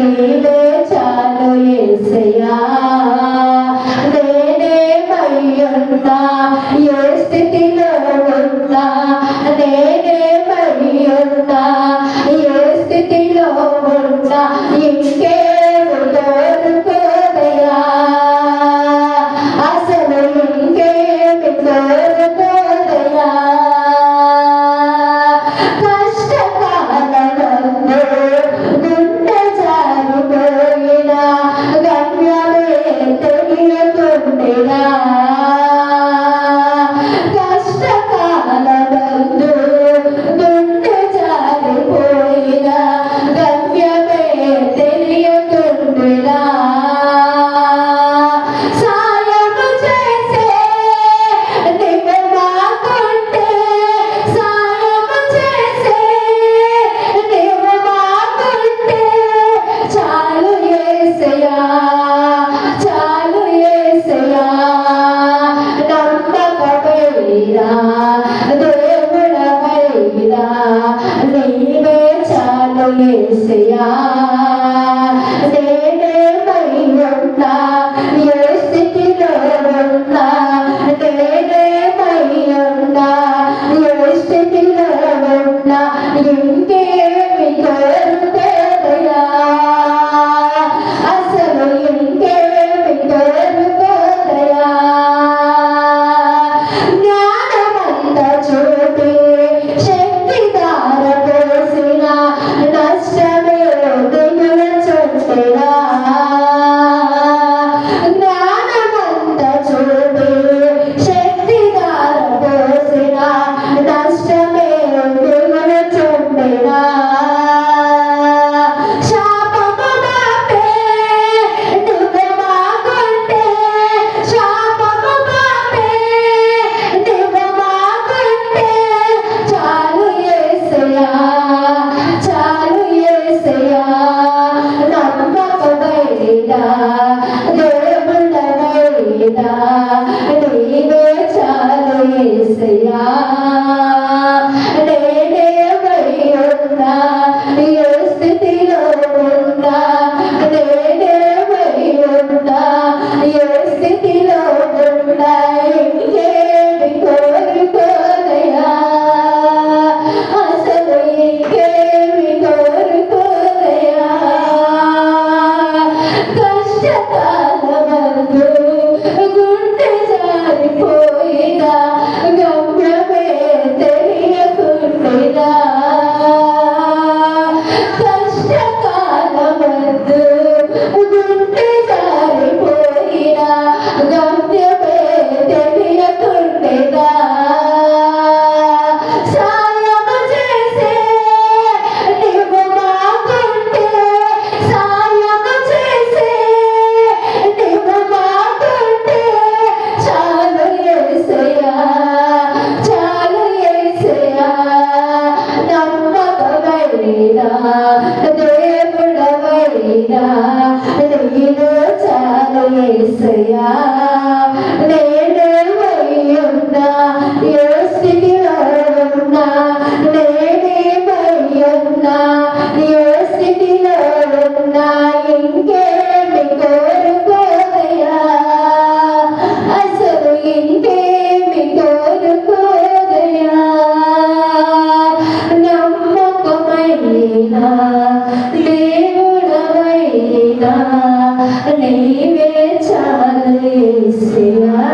నీవే చాలు యేసయ్యా నేనేమయ్యున్నా ఏ స్థితిలో ఉన్నా నేనేమయ్యున్నా ఏ స్థితిలో ఉన్నా ఇంకేమి కోరుకోదయా అసలు ఇంకేమి కోరుకోదయా కష్టకాలమందు గుండె జారిపోయినా గమ్యమే తెలియకుండినా కష్టకాలమందు గుండె జారిపోయినా గమ్యమే తెలియకుండినా సాయము చేసే నీవు మాకుంటే సాయము చేసే నీవు మాకుంటే చాలు యేసయ్యా చాలు యేసయ్యా నమ్మకమైనా దేవుడమైనా నీవే చాలు యేసయ్యా నేనేమయ్యున్నా ఏ స్థితిలో ఉన్నా నేనేమయ్యున్నా ఏ స్థితిలో ఉన్నా ఇంకేమి కోరుకోదయా అసలు ఇంకేమి కోరుకోదయా జ్ఞానమంత చూపి శక్తి ధారపోసిన నష్టమే దిగుల చుట్టినా జ్ఞానమంత చూపి శక్తి ధారపోసిన నష్టమే దిగుల చుట్టినా శాపము మాపే నువ్వు మాకుంటే శాపము మాపే నువ్వు మాకుంటే చాలు యేసయ్యా చాలు యేసయ్యా నమ్మకమైనా దేవుడమైనా నీవే చాలు యేసయ్యా నేనేమయ్యున్నా ఏ స్థితిలో ఉన్నా నేనేమయ్యున్నా ఏ స్థితిలో ఉన్నా ఇంకేమి కోరుకోదయా అసలు ఇంకేమి కోరుకోదయా కష్టకాలమందు గుండె జారిపోయినా గమ్యమే తెలియకుండినా కష్టకాలమందు గుండె జారిపోయినా గమ్యమే తెలియకుండినా సాయము చేసే నీవు మాకుంటే సాయము చేసే నీవు మాకుంటే చాలు యేసయ్యా చాలు యేసయ్యా నమ్మకమైనా దేవుడమైనా నీవే చాలు యేసయ్యా నేనేమయ్యున్నా ఏ స్థితిలో ఉన్నా నేనేమయ్యున్నా ఏ స్థితిలో ఉన్నా ఇంకేమి కోరుకోదయా అసలు ఇంకేమి కోరుకోదయా నమ్మకమైనా దేవుడమైనా నీవే చాలు యేసయ్యా